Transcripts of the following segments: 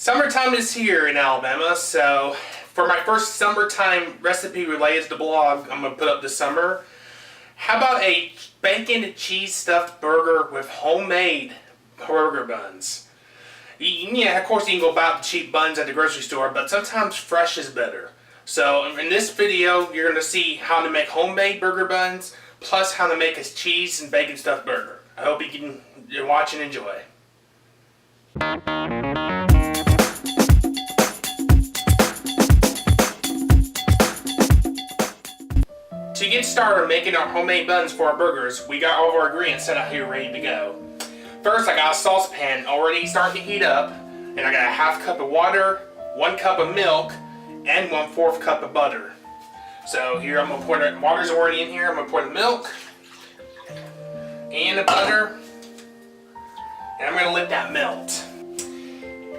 Summertime is here in Alabama, so for my first summertime recipe related to the blog I'm going to put up this summer, how about a bacon and cheese stuffed burger with homemade burger buns? Yeah, of course you can go buy the cheap buns at the grocery store, but sometimes fresh is better. So in this video, you're going to see how to make homemade burger buns, plus how to make a cheese and bacon stuffed burger. I hope you can watch and enjoy. To get started making our homemade buns for our burgers, we got all of our ingredients set out here ready to go. First, I got a saucepan already starting to heat up, and I got a half cup of water, 1 cup of milk, and 1/4 cup of butter. So here I'm gonna pour the water's already in here. I'm gonna pour the milk and the butter, and I'm gonna let that melt.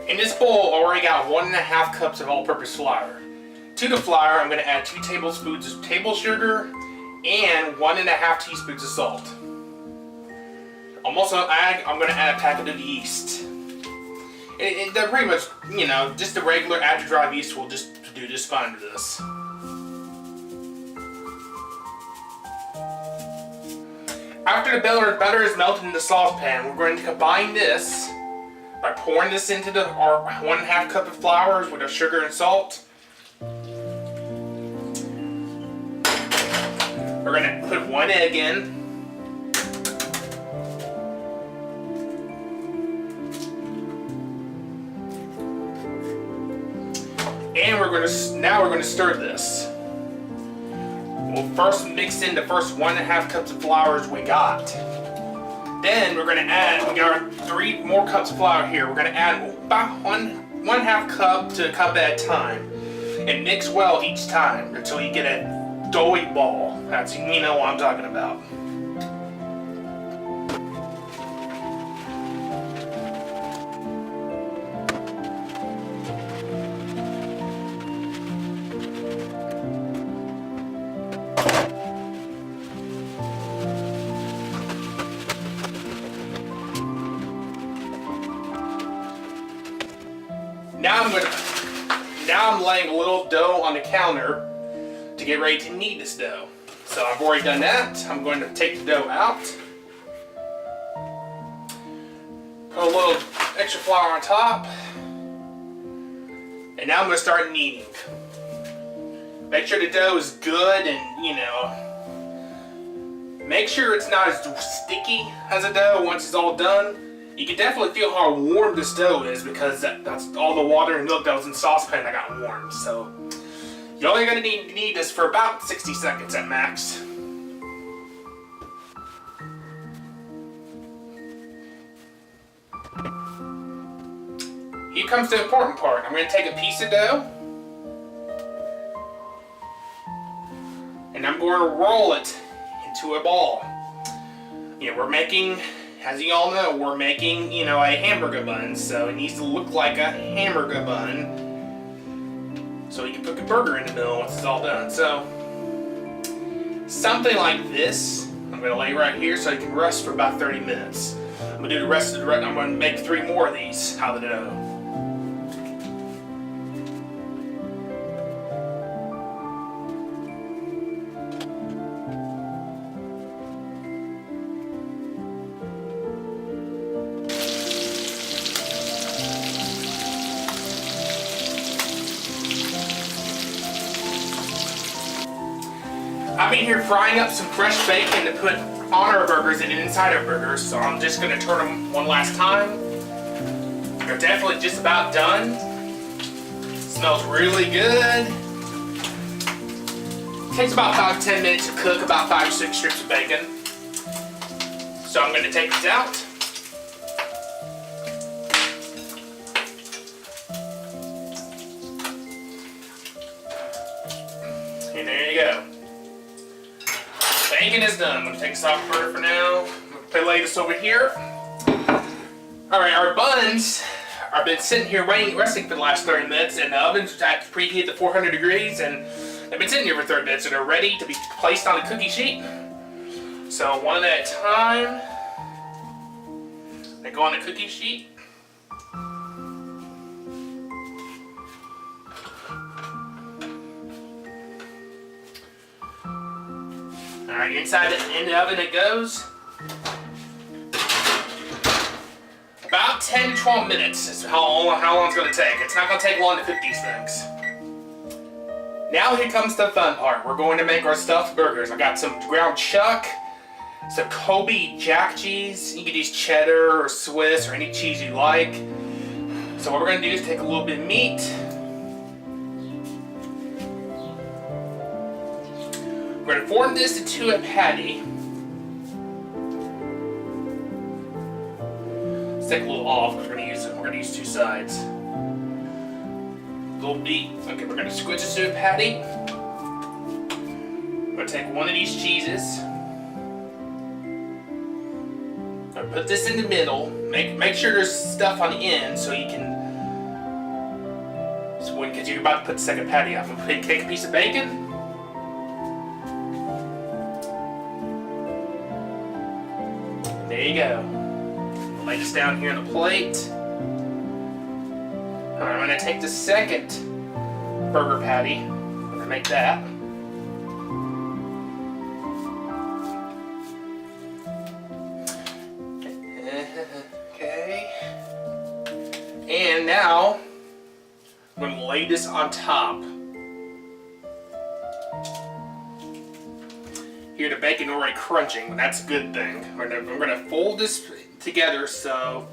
In this bowl, I already got 1½ cups of all-purpose flour. To the flour, I'm going to add 2 tablespoons of table sugar and 1½ teaspoons of salt. I'm going to add a packet of yeast. They're pretty much, just the regular after-dry yeast will just do just fine with this. After the butter is melted in the saucepan, we're going to combine this by pouring this into our 1½ cup of flour with our sugar and salt. We're going to put 1 egg in. And now we're going to stir this. We'll first mix in the first 1½ cups of flour we got. Then we got our 3 more cups of flour here. We're going to add about 1½ cup to a cup at a time. And mix well each time until you get a doughy ball. You know what I'm talking about. Now I'm laying a little dough on the counter to get ready to knead this dough. So I've already done that. I'm going to take the dough out. Put a little extra flour on top. And now I'm going to start kneading. Make sure the dough is good and, make sure it's not as sticky as a dough once it's all done. You can definitely feel how warm this dough is because that's all the water and milk that was in the saucepan that got warm. So you're only going to need this for about 60 seconds at max. Here comes the important part. I'm going to take a piece of dough and I'm going to roll it into a ball. We're making, as you all know, we're making, a hamburger bun, so it needs to look like a hamburger bun. So you can put the burger in the middle once it's all done. So, something like this, I'm going to lay right here so it can rest for about 30 minutes. I'm going to do the rest of the I'm going to make 3 more of these out of the dough. I've been here frying up some fresh bacon to put on our burgers and inside our burgers, so I'm just going to turn them one last time. They're definitely just about done. Smells really good. Takes about 5-10 minutes to cook about 5 or 6 strips of bacon. So I'm going to take these out. And there you go. Bacon is done. I'm going to take this off the burner for now. I'm going to lay this over here. Alright, our buns have been sitting here resting for the last 30 minutes in the oven at preheat to 400 degrees, and they've been sitting here for 30 minutes and they're ready to be placed on a cookie sheet. So one at a time, they go on the cookie sheet. Alright, inside in the oven it goes. About 10 to 12 minutes is how long it's going to take. It's not going to take long to cook these things. Now here comes the fun part. We're going to make our stuffed burgers. I got some ground chuck, some Kobe jack cheese. You can use cheddar or Swiss or any cheese you like. So what we're going to do is take a little bit of meat. We're going to form this into a patty. Let's take a little off because we're going to use two sides. Little beat. Okay, we're going to squish this to a patty. I'm going to take one of these cheeses. I'm going to put this in the middle. Make sure there's stuff on the end so you can. Because you're about to put the second patty up. I'm going to take a piece of bacon. There you go. I'll lay this down here on the plate. Alright, I'm going to take the second burger patty. I'm going to make that. Okay. And now, I'm going to lay this on top. Here, the bacon already crunching. That's a good thing. I'm going to fold this together so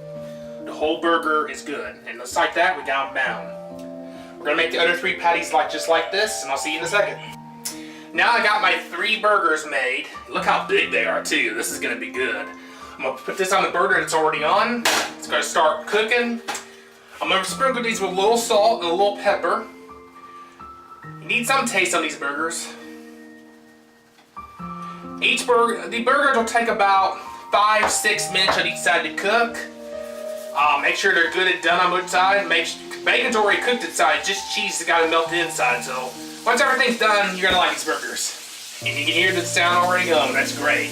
the whole burger is good. And just like that, we got them bound. We're going to make the other three patties just like this, and I'll see you in a second. Now I got my 3 burgers made. Look how big they are, too. This is going to be good. I'm going to put this on the burner that's already on. It's going to start cooking. I'm going to sprinkle these with a little salt and a little pepper. You need some taste on these burgers. The burgers will take about 5-6 minutes on each side to cook. Make sure they're good and done on both sides. Bacon's already cooked inside, just cheese has got to melt inside. So once everything's done, you're gonna like these burgers. And you can hear the sound already going. That's great.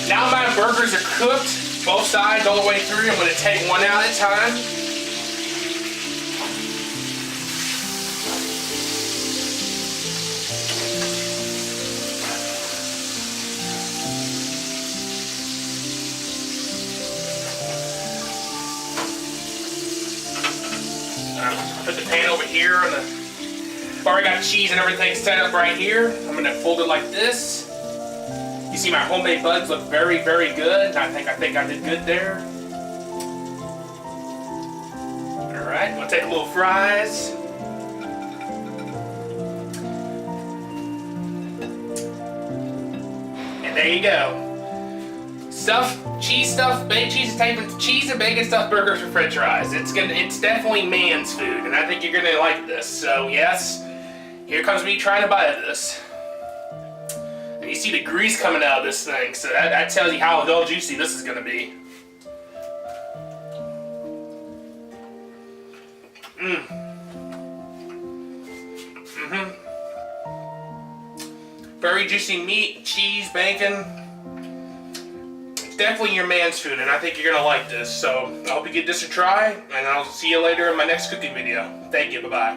Now my burgers are cooked, both sides all the way through. I'm gonna take one out at a time. Put the pan over here and I've already got cheese and everything set up right here. I'm going to fold it like this. You see my homemade buns look very, very good. I think I did good there. Alright, I'm going to take a little fries. And there you go. Cheese and bacon stuffed burgers for French fries. It's definitely man's food, and I think you're gonna like this. So yes, here comes me trying to bite this. And you see the grease coming out of this thing, so that tells you how juicy this is gonna be. Very juicy meat, cheese, bacon. Definitely your man's food, and I think you're gonna like this. So I hope you give this a try, and I'll see you later in my next cooking video. Thank you, bye-bye.